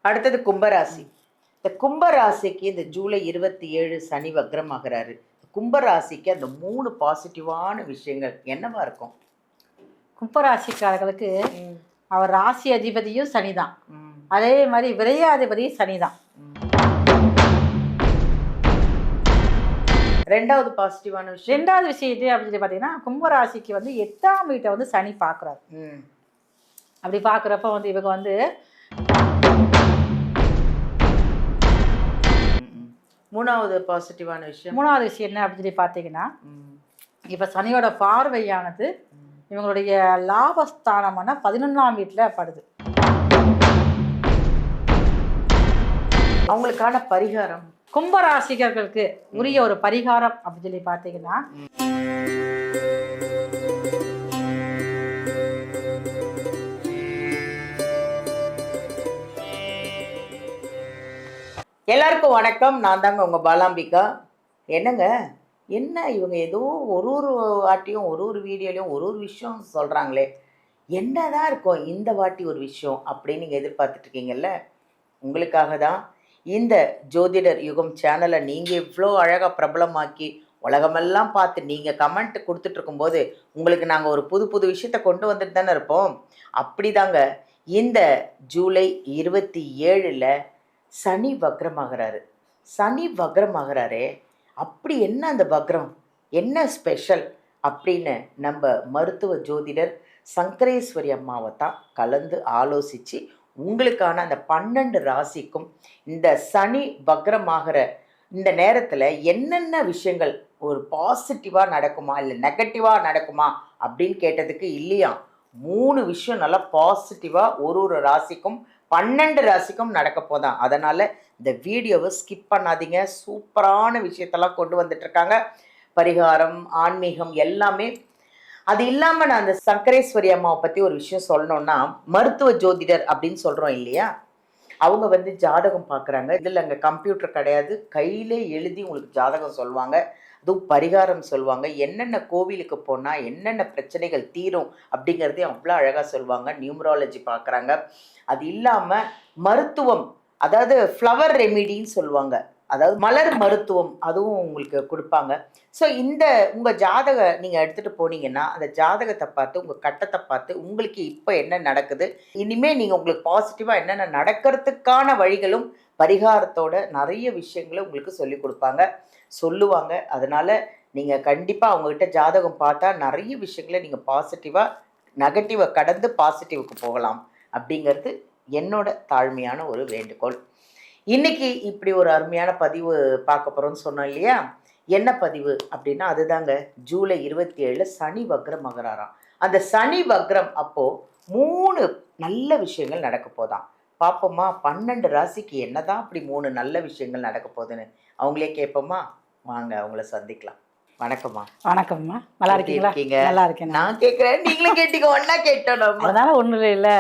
அடுத்தது கும்பராசி. இந்த கும்பராசிக்கு இந்த ஜூலை 27 சனி வக்ரமாகிறாரு. கும்பராசிக்கு அந்த 3 பாசிட்டிவான விஷயங்கள் என்னவா இருக்கும்? கும்பராசிக்காரர்களுக்கு அவர் ராசி அதிபதியும் சனிதான், அதே மாதிரி விரையாதிபதியும் சனிதான். ரெண்டாவது பாசிட்டிவான விஷயம், ரெண்டாவது விஷயத்தை அப்படின்னு சொல்லி பார்த்தீங்கன்னா, கும்பராசிக்கு வந்து 8ஆம் வீட்டை வந்து சனி பார்க்குறாரு. அப்படி பார்க்குறப்ப வந்து இவங்க வந்து மூணாவது பாசிட்டிவான விஷயம், மூணாவது விஷயம் என்ன அப்படின்னு சொல்லி பார்த்தீங்கன்னா, இப்போ சனியோட பார்வையானது இவங்களுடைய லாபஸ்தானமான 11ஆம் வீட்டில் படுது. அவங்களுக்கான பரிகாரம், கும்பராசிகர்களுக்கு உரிய ஒரு பரிகாரம் அப்படின்னு சொல்லி பார்த்தீங்கன்னா, எல்லாருக்கும் வணக்கம். நான் தாங்க உங்கள் பாலாம்பிகா. என்னங்க, என்ன இவங்க ஏதோ ஒரு வாட்டியும் ஒரு வீடியோலையும் ஒரு விஷயம் சொல்கிறாங்களே, என்னதான் இருக்கும் இந்த வாட்டி ஒரு விஷயம் அப்படின்னு நீங்கள் எதிர்பார்த்துட்ருக்கீங்கல்ல. உங்களுக்காக தான் இந்த ஜோதிடர் யுகம் சேனலை நீங்கள் இவ்வளோ அழகாக பிரபலமாக்கி உலகமெல்லாம் பார்த்து நீங்கள் கமெண்ட் கொடுத்துட்ருக்கும்போது உங்களுக்கு நாங்கள் ஒரு புது புது விஷயத்தை கொண்டு வந்துட்டு தானே இருப்போம். அப்படி தாங்க இந்த ஜூலை 27 சனி வக்ரமாகிறாரு. சனி வக்ரமாகிறாரே, அப்படி என்ன அந்த வக்ரம், என்ன ஸ்பெஷல் அப்படின்னு நம்ம மருத்துவ ஜோதிடர் சங்கரேஸ்வரி அம்மாவை தான் கலந்து ஆலோசித்து உங்களுக்கான அந்த 12 ராசிக்கும் இந்த சனி வக்ரமாகிற இந்த நேரத்தில் என்னென்ன விஷயங்கள் ஒரு பாசிட்டிவாக நடக்குமா இல்லை நெகட்டிவாக நடக்குமா அப்படின்னு கேட்டதுக்கு இல்லையா, 3 விஷயம் நல்லா பாசிட்டிவாக ஒரு ராசிக்கும் 12 ராசிக்கும் நடக்க போதான். அதனால் இந்த வீடியோவை ஸ்கிப் பண்ணாதீங்க. சூப்பரான விஷயத்தெல்லாம் கொண்டு வந்துட்டுருக்காங்க. பரிகாரம், ஆன்மீகம் எல்லாமே. அது இல்லாமல் நான் அந்த சங்கரேஸ்வரி அம்மாவை பற்றி ஒரு விஷயம் சொல்லணுன்னா, மருத்துவ ஜோதிடர் அப்படின்னு சொல்கிறோம் இல்லையா, அவங்க வந்து ஜாதகம் பார்க்குறாங்க. இதில் அங்கே கம்ப்யூட்டர் கிடையாது, கையிலே எழுதி உங்களுக்கு ஜாதகம் சொல்லுவாங்க, அதுவும் பரிகாரம் சொல்லுவாங்க. என்னென்ன கோவிலுக்கு போனால் என்னென்ன பிரச்சனைகள் தீரும் அப்படிங்கிறதையும் அவ்வளோ அழகாக சொல்லுவாங்க. நியூமராலஜி பார்க்குறாங்க. அது இல்லாமல் மருத்துவம், அதாவது ஃப்ளவர் ரெமிடின்னு சொல்லுவாங்க, அதாவது மலர் மருத்துவம், அதுவும் உங்களுக்கு கொடுப்பாங்க. ஸோ இந்த உங்கள் நீங்கள் எடுத்துகிட்டு போனீங்கன்னா அந்த ஜாதகத்தை பார்த்து உங்கள் கட்டத்தை பார்த்து உங்களுக்கு இப்போ என்ன நடக்குது, இனிமேல் நீங்கள் உங்களுக்கு பாசிட்டிவாக என்னென்ன நடக்கிறதுக்கான வழிகளும் பரிகாரத்தோட நிறைய விஷயங்களை உங்களுக்கு சொல்லி கொடுப்பாங்க, சொல்லுவாங்க. அதனால் நீங்கள் கண்டிப்பாக அவங்கக்கிட்ட ஜாதகம் பார்த்தா நிறைய விஷயங்களை நீங்கள் பாசிட்டிவாக நெகட்டிவை கடந்து பாசிட்டிவுக்கு போகலாம் அப்படிங்கிறது என்னோட தாழ்மையான ஒரு வேண்டுகோள். இன்னைக்கு இப்படி ஒரு அருமையான பதிவு பார்க்க போகிறோம்னு சொன்னோம் இல்லையா. என்ன பதிவு அப்படின்னா, அதுதாங்க ஜூலை 27 சனி வக்ரம் ஆகிறாராம். அந்த சனி வக்ரம் அப்போது 3 நல்ல விஷயங்கள் நடக்க போதாம். பார்ப்போமா 12 ராசிக்கு என்னதான் அப்படி 3 நல்ல விஷயங்கள் நடக்க போகுதுன்னு அவங்களே கேட்போமா. வாங்க அவங்கள சந்திக்கலாம். வணக்கம்மா. வணக்கம்மா, நல்லா இருக்கீங்களா? நல்லா இருக்கேன். நான் கேட்குறேன், நீங்களும் கேட்டீங்க, ஒன்றா கேட்டோம். நம்ம அதனால ஒன்றும் இல்லை,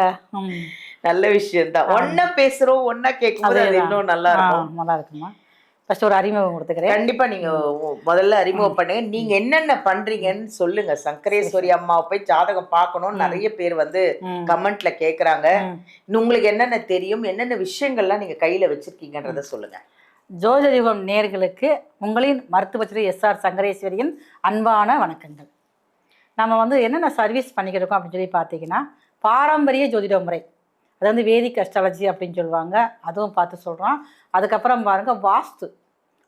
நல்ல விஷயம்தான். ஒன்னா பேசுறோம், ஒன்னா கேட்கும்போது அது இன்னும் நல்லா இருக்கும். நல்லா இருக்குமா. ஃபர்ஸ்ட் ஒரு அறிமுகம் கொடுத்துக்கிறேன். கண்டிப்பா நீங்க முதல்ல அறிமுகம் பண்ணுங்க. நீங்க என்னென்ன பண்றீங்கன்னு சொல்லுங்க. சங்கரேஸ்வரி அம்மாவை போய் ஜாதகம் பார்க்கணும்னு நிறைய பேர் வந்து கமெண்ட்ல கேக்குறாங்க. உங்களுக்கு என்னென்ன தெரியும், என்னென்ன விஷயங்கள்லாம் நீங்க கையில வச்சிருக்கீங்கன்றத சொல்லுங்க. ஜோதிடம் நேயர்களுக்கு உங்களின் மருத்துவச்சிரி SR சங்கரேஸ்வரியின் அன்பான வணக்கங்கள். நம்ம வந்து என்னென்ன சர்வீஸ் பண்ணிக்கிருக்கோம் அப்படின்னு சொல்லி பார்த்தீங்கன்னா, பாரம்பரிய ஜோதிட முறை, அது வந்து வேதிக் அஸ்ட்ராலஜி அப்படின்னு சொல்லுவாங்க, அதுவும் பார்த்து சொல்கிறோம். அதுக்கப்புறம் பாருங்கள், வாஸ்து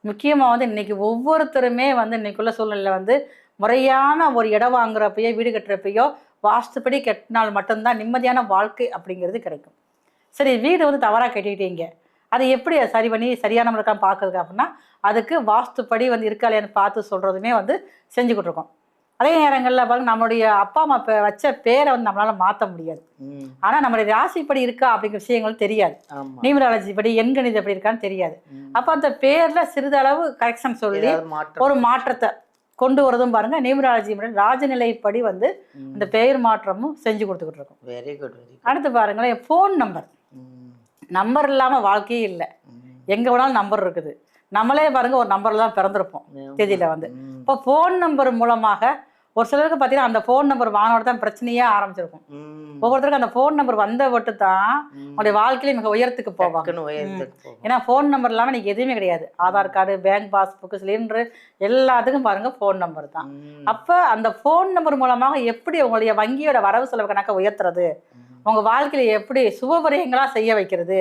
முக்கியமாக வந்து இன்றைக்கி ஒவ்வொருத்தருமே வந்து இன்றைக்குள்ள சூழ்நிலையில் வந்து முறையான ஒரு இடம் வாங்குறப்பையோ வீடு கட்டுறப்பையோ வாஸ்துப்படி கட்டினால் மட்டும்தான் நிம்மதியான வாழ்க்கை அப்படிங்கிறது கிடைக்கும். சரி, வீடு வந்து தவறாக கட்டிக்கிட்டீங்க, அதை எப்படி சரி பண்ணி சரியான முறைக்காக பார்க்குறது அப்படின்னா, அதுக்கு வாஸ்துப்படி வந்து இருக்கா இல்லையான்னு பார்த்து சொல்கிறதுமே வந்து செஞ்சுக்கிட்டு இருக்கோம். அதே நேரங்களில் பாருங்க, நம்மளுடைய அப்பா அம்மா வச்ச பேரை வந்து நம்மளால் மாற்ற முடியாது. ஆனால் நம்மளுடைய ராசிப்படி இருக்கா அப்படிங்கிற விஷயங்கள் தெரியாது, நியூமராலஜி படி எண்கணிதம் எப்படி இருக்கான்னு தெரியாது. அப்போ அந்த பேரில் சிறிதளவு கரெக்ஷன் சொல்லி ஒரு மாற்றத்தை கொண்டு வரதும் பாருங்கள், நியூமராலஜி படி ராஜநிலைப்படி வந்து அந்த பெயர் மாற்றமும் செஞ்சு கொடுத்துக்கிட்டு இருக்கோம். Very good. அடுத்து பாருங்களேன், ஃபோன் நம்பர் இல்லாமல் வாழ்க்கையே இல்லை. எங்கே வேணாலும் நம்பர் இருக்குது. நம்மளே பாருங்கள் ஒரு நம்பரில் தான் பிறந்திருப்போம் தேதியில் வந்து. இப்போ ஃபோன் நம்பர் மூலமாக ஒரு சிலருக்கு பார்த்தீங்கன்னா அந்த ஃபோன் நம்பர் வாங்கினோட தான் பிரச்சனையே ஆரம்பிச்சிருக்கும். ஒவ்வொருத்தருக்கும் அந்த ஃபோன் நம்பர் வந்த விட்டு தான் உங்களுடைய வாழ்க்கையில மிக உயரத்துக்கு போவாங்க. ஏன்னா ஃபோன் நம்பர் இல்லாமல் இன்னைக்கு எதுவுமே கிடையாது. Aadhaar card, bank passbook, cylinder எல்லாத்துக்கும் பாருங்க ஃபோன் நம்பர் தான். அப்போ அந்த ஃபோன் நம்பர் மூலமாக எப்படி உங்களுடைய வங்கியோட வரவு செலவு கணக்கை உயர்த்துறது, உங்க வாழ்க்கையில எப்படி சுபவிரயங்களா செய்ய வைக்கிறது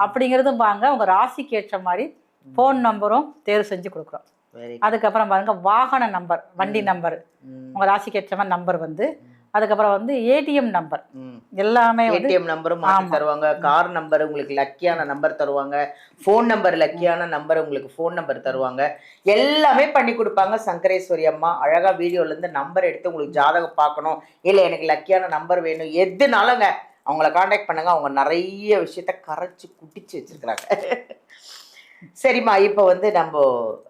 அப்படிங்கிறதும் பாருங்க உங்க ராசிக்கு ஏற்ற மாதிரி ஃபோன் நம்பரும் தேர்வு செஞ்சு கொடுக்குறோம். அதுக்கப்புறம் பாருங்க வாகன நம்பர், வண்டி நம்பர், உங்க ராசிக்கு ஏற்ற மாதிரி நம்பர் வந்து, அதுக்கப்புறம் வந்து ஏடிஎம் நம்பர் எல்லாமே ஏடிஎம் நம்பரும் மாத்தி தருவாங்க. கார் நம்பர் உங்களுக்கு லக்கியான நம்பர் தருவாங்க. ஃபோன் நம்பர் லக்கியான நம்பர் உங்களுக்கு ஃபோன் நம்பர் தருவாங்க. எல்லாமே பண்ணி கொடுப்பாங்க சங்கரேஸ்வரி அம்மா. அழகா வீடியோல இருந்து நம்பர் எடுத்து உங்களுக்கு ஜாதகம் பார்க்கணும், இல்லை எனக்கு லக்கியான நம்பர் வேணும், எதுனாலுங்க அவங்கள காண்டாக்ட் பண்ணுங்க. அவங்க நிறைய விஷயத்த கரைச்சி குடிச்சு வச்சிருக்கிறாங்க. சரிம்மா, இப்போ வந்து நம்ம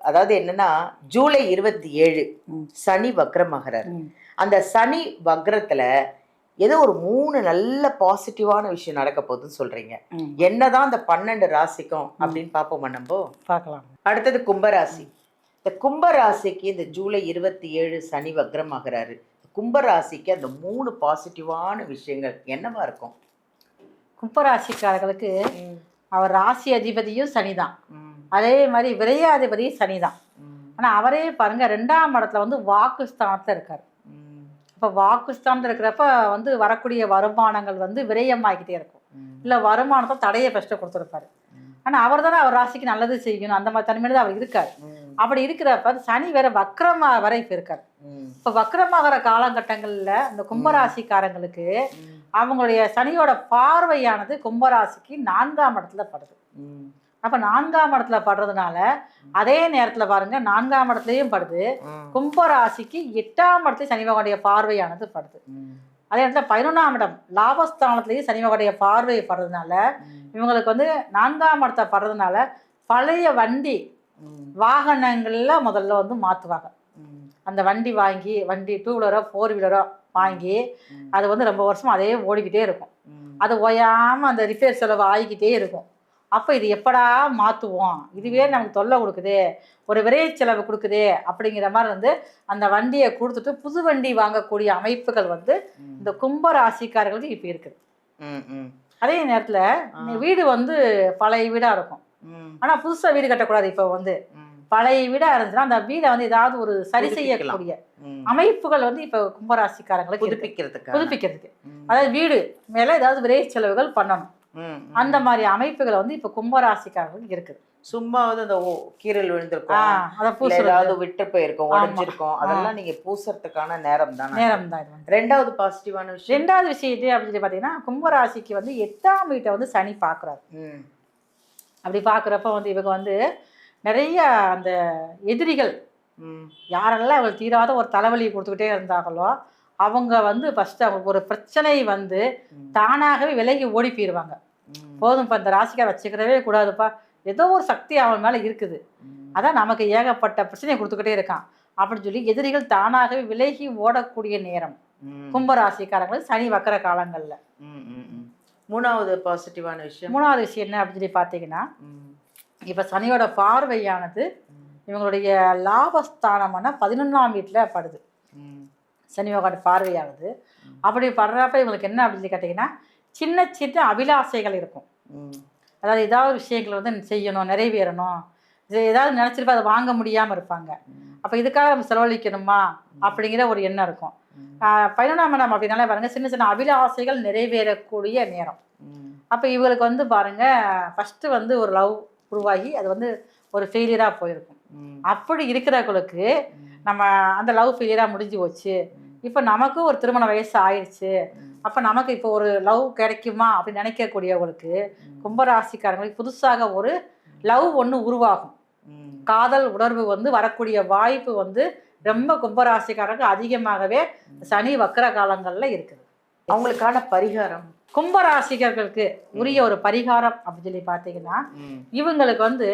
அதாவது என்னன்னா ஜூலை 27 சனி வக்ரமாகிறார். அந்த சனி வக்ரத்துல ஏதோ ஒரு 3 நல்ல பாசிட்டிவான விஷயம் நடக்க போகுதுன்னு சொல்றீங்க. என்னதான் அந்த 12 ராசிக்கும் அப்படின்னு பார்ப்போமா? நம்ம பார்க்கலாம். அடுத்தது கும்பராசி. இந்த கும்பராசிக்கு இந்த ஜூலை 27 சனி வக்ரமாகிறாரு. கும்பராசிக்கு அந்த 3 பாசிட்டிவான விஷயங்கள் என்னவா இருக்கும்? கும்பராசிக்காரர்களுக்கு அவர் ராசி அதிபதியும் சனிதான், அதே மாதிரி விரையாதிபதியும் சனிதான். ஆனா அவரே பாருங்க 2ஆம் இடத்துல வந்து வாக்குஸ்தானத்துல இருக்காரு. இப்ப வாக்குஸ்தானத்துல இருக்கிறப்ப வந்து வரக்கூடிய வருமானங்கள் வந்து விரயமாகிட்டே இருக்கும், இல்ல வருமானத்தை தடையை பெஸ்ட்டை கொடுத்துருப்பாரு. ஆனா அவர் தானே அவர் ராசிக்கு நல்லது செய்யணும், அந்த மாதிரி தனிமையில தான் அவர் இருக்காரு. அப்படி இருக்கிறப்ப சனி வேற வக்ரமா வர இப்ப இருக்காரு. இப்ப வக்ரமாகிற காலகட்டங்கள்ல இந்த கும்பராசிக்காரங்களுக்கு அவங்களுடைய சனியோட பார்வையானது கும்பராசிக்கு 4ஆம் இடத்துல படுது. அப்ப 4ஆம் இடத்துல படுறதுனால அதே நேரத்துல பாருங்க 4ஆம் இடத்துலயும் படுது, கும்பராசிக்கு 8ஆம் இடத்துல சனி பகவானுடைய பார்வையானது படுது. அதே இடத்துல 11ஆம் இடம் லாபஸ்தானத்திலேயும் சனி பகவானுடைய பார்வை படுறதுனால இவங்களுக்கு வந்து 4ஆம் இடத்துல படுறதுனால பழைய வண்டி வாகனங்கள்ல முதல்ல வந்து மாத்துவாங்க. அந்த வண்டி வாங்கி, வண்டி 2 வீலரோ 4 வீலரோ வாங்கி அது வந்து ரொம்ப வருஷம் அதே ஓடிக்கிட்டே இருக்கும். அது ஓயாம அந்த ரிப்பேர் செலவு ஆகிக்கிட்டே இருக்கும். அப்போ இது எப்படா மாற்றுவோம், இதுவே நமக்கு தொல்லை கொடுக்குது, ஒரு விரைய செலவு கொடுக்குது அப்படிங்கிற மாதிரி வந்து அந்த வண்டியை கொடுத்துட்டு புது வண்டி வாங்கக்கூடிய அமைப்புகள் வந்து இந்த கும்ப ராசிக்காரர்களுக்கு இப்போ இருக்குது. அதே நேரத்தில் வீடு வந்து பழைய வீடாக இருக்கும், ஆனால் புதுசாக வீடு கட்டக்கூடாது. இப்போ வந்து பழைய வீடாக இருந்துச்சுன்னா அந்த வீடை வந்து ஏதாவது ஒரு சரி செய்யக்கூடிய அமைப்புகள் வந்து இப்போ கும்பராசிக்காரங்களுக்கு புதுப்பிக்கிறதுக்கு, அதாவது வீடு மேலே ஏதாவது விரைய செலவுகள் பண்ணணும். அந்த மாதிரி அமைப்புகளை வந்து இப்ப கும்பராசிக்காரர்களுக்கு இருக்குது. சும்மா வந்து அந்த கீரல் விழுந்திருக்கும், ஏதாவது விட்டு போயிருக்கும், உடைஞ்சிருக்கும், அதெல்லாம் நீங்க பூசறதுக்கான நேரம் தான். ரெண்டாவது பாசிட்டிவான விஷயம், ரெண்டாவது விஷயத்தை அப்படின்னு பாத்தீங்கன்னா கும்பராசிக்கு வந்து 8ஆம் வீட்டை வந்து சனி பாக்குறாரு. அப்படி பாக்குறப்ப வந்து இவங்க வந்து நிறைய அந்த எதிரிகள் யாரெல்லாம் அவங்க தீராத ஒரு தலைவலியை கொடுத்துக்கிட்டே இருந்தாங்களோ அவங்க வந்து ஃபர்ஸ்ட் அவங்களுக்கு ஒரு பிரச்சனை வந்து தானாகவே விலகி ஓடி போயிடுவாங்க. போதும் இப்போ இந்த ராசிக்கார வச்சுக்கிறவே கூடாதுப்பா, ஏதோ ஒரு சக்தி அவன் மேலே இருக்குது, அதான் நமக்கு ஏகப்பட்ட பிரச்சனையை கொடுத்துக்கிட்டே இருக்கான் அப்படின்னு சொல்லி எதிரிகள் தானாகவே விலகி ஓடக்கூடிய நேரம் கும்பராசிக்காரங்களுக்கு சனி வக்கர காலங்கள்ல. மூணாவது பாசிட்டிவான விஷயம், மூணாவது விஷயம் என்ன அப்படின்னு சொல்லி பார்த்தீங்கன்னா இப்போ சனியோட பார்வையானது இவங்களுடைய லாபஸ்தானமான 11ஆம் வீட்டில் படுது. சனி பகவான் பார்வையாகுது. அப்படி படுறப்ப இவங்களுக்கு என்ன அப்படின்னு கேட்டிங்கன்னா சின்ன சின்ன அபிலாசைகள் இருக்கும். அதாவது ஏதாவது விஷயங்கள் வந்து செய்யணும், நிறைவேறணும், இது ஏதாவது நினச்சிருப்பா அதை வாங்க முடியாமல் இருப்பாங்க. அப்போ இதுக்காக நம்ம செலவழிக்கணுமா அப்படிங்கிற ஒரு எண்ணம் இருக்கும். 11ஆம் இடம் அப்படின்னாலே பாருங்கள் சின்ன சின்ன அபிலாசைகள் நிறைவேறக்கூடிய நேரம். அப்போ இவங்களுக்கு வந்து பாருங்கள் ஃபஸ்ட்டு வந்து ஒரு லவ் உருவாகி அது வந்து ஒரு ஃபெயிலியராக போயிருக்கும். அப்படி இருக்கிறவங்களுக்கு நம்ம அந்த லவ் ஃபெயிலியராக முடிஞ்சு போச்சு, இப்போ நமக்கு ஒரு திருமண வயசு ஆயிடுச்சு, அப்போ நமக்கு இப்போ ஒரு லவ் கிடைக்குமா அப்படின்னு நினைக்கக்கூடியவங்களுக்கு கும்பராசிக்காரங்களுக்கு புதுசாக ஒரு லவ் ஒன்று உருவாகும். காதல் உணர்வு வந்து வரக்கூடிய வாய்ப்பு வந்து ரொம்ப கும்பராசிக்காரருக்கு அதிகமாகவே சனி வக்கர காலங்களில் இருக்குது. அவங்களுக்கான பரிகாரம், கும்பராசிகர்களுக்கு உரிய ஒரு பரிகாரம் அப்படின்னு சொல்லி பார்த்தீங்கன்னா இவங்களுக்கு வந்து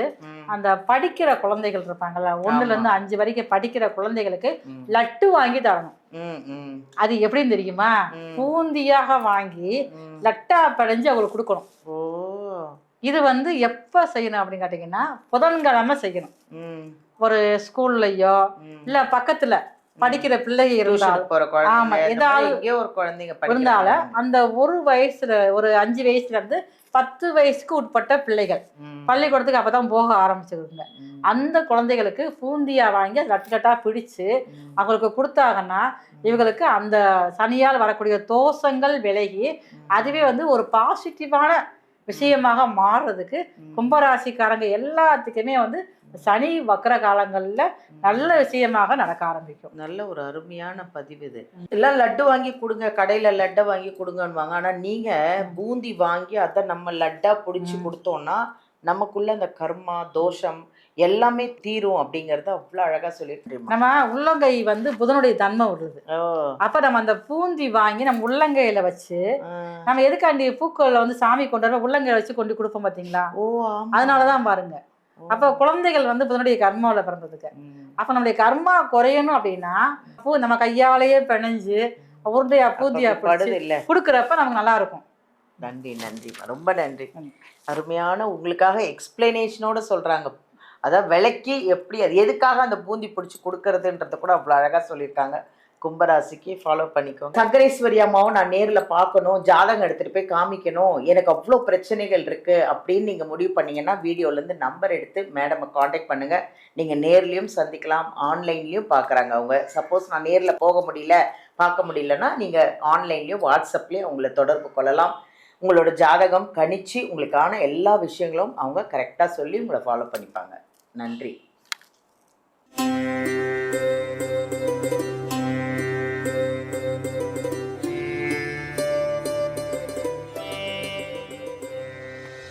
அந்த படிக்கிற குழந்தைகள் இருப்பாங்கல்ல, 1ல இருந்து 5 வரைக்கும் படிக்கிற குழந்தைகளுக்கு லட்டு வாங்கி தரணும். அது எப்படின்னு தெரியுமா? பூந்தியாக வாங்கி லட்டா படைஞ்சு அவங்களுக்கு கொடுக்கணும். இது வந்து எப்ப செய்யணும் அப்படின்னு கேட்டீங்கன்னா புதன்கிழமை செய்யணும். ஒரு ஸ்கூல்லையோ இல்ல பக்கத்துல படிக்கிற பிள்ளைங்க இருந்தால் போற ஆமா, குழந்தைங்க இந்த ஏதாவது மாதிரி எங்கேயோ ஒரு குழந்தைங்க இருந்தால படிக்கிறாங்க. அந்த ஒரு வயசுல ஒரு 5 வயசுல இருந்து 10 வயசுக்கு உட்பட்ட பிள்ளைகள் பள்ளிக்கூடத்துக்கு அப்பதான் போக ஆரம்பிச்சிருக்குங்க. அந்த குழந்தைகளுக்கு பூந்தியா வாங்கி லட்டு லட்டா பிடிச்சு அவங்களுக்கு கொடுத்தாங்கன்னா இவங்களுக்கு அந்த சனியால் வரக்கூடிய தோஷங்கள் விலகி அதுவே வந்து ஒரு பாசிட்டிவான விஷயமாக மாறுறதுக்கு கும்பராசிக்காரங்க எல்லாத்துக்குமே வந்து சனி வக்கர காலங்கள்ல நல்ல விஷயமாக நடக்க ஆரம்பிக்கும். நல்ல ஒரு அருமையான பதிவு இது. எல்லாம் லட்டு வாங்கி கொடுங்க, கடையில லட்டை வாங்கி கொடுங்கன்னுவாங்க. ஆனா நீங்க பூந்தி வாங்கி அதை நம்ம லட்டா பிடிச்சி கொடுத்தோம்னா நமக்குள்ள அந்த கர்மா தோஷம் எல்லாமே தீரும் அப்படிங்கறத அவ்வளவு அழகா சொல்லிட்டு நம்ம உள்ளங்கை வந்து புதனுடைய தன்மை விடுது. அப்ப நம்ம அந்த பூந்தி வாங்கி நம்ம உள்ளங்கையில வச்சு நம்ம எதுக்காண்டி பூக்கள்ல வந்து சாமி கொண்டு வர உள்ளங்கையில வச்சு கொண்டு கொடுப்போம் பாத்தீங்களா? அதனாலதான் பாருங்க. அப்ப குழந்தைகள் வந்து புதனுடைய கர்மாவில பிறந்ததுக்கு அப்ப நம்மளுடைய கர்மா குறையணும் அப்படின்னா பூ நம்ம கையாலேயே பிணைஞ்சு உருண்டையா பூந்தியா கொடுக்குறப்ப நமக்கு நல்லா இருக்கும். நன்றி நன்றி, ரொம்ப நன்றி. அருமையான உங்களுக்காக எக்ஸ்பிளனேஷனோட சொல்றாங்க. அதான் விளக்கி எப்படி அது எதுக்காக அந்த பூந்தி பிடிச்சி கொடுக்கறதுன்றத கூட அவ்வளோ அழகாக சொல்லியிருக்காங்க. கும்பராசிக்கு ஃபாலோ பண்ணிக்கோங்க. சங்கரேஸ்வரி அம்மாவும் நான் நேரில் பார்க்கணும், ஜாதகம் எடுத்துகிட்டு போய் காமிக்கணும், எனக்கு அவ்வளோ பிரச்சனைகள் இருக்குது அப்படின்னு நீங்கள் முடிவு பண்ணிங்கன்னா வீடியோலேருந்து நம்பர் எடுத்து மேடமை காண்டாக்ட் பண்ணுங்கள். நீங்கள் நேர்லேயும் சந்திக்கலாம், ஆன்லைன்லேயும் பார்க்குறாங்க அவங்க. சப்போஸ் நான் நேரில் போக முடியல பார்க்க முடியலன்னா நீங்கள் ஆன்லைன்லேயும் வாட்ஸ்அப்லேயும் அவங்கள தொடர்பு கொள்ளலாம். உங்களோட ஜாதகம் கணிச்சு உங்களுக்கான எல்லா விஷயங்களும் அவங்க கரெக்டாக சொல்லி உங்களை ஃபாலோ பண்ணிப்பாங்க. நன்றி.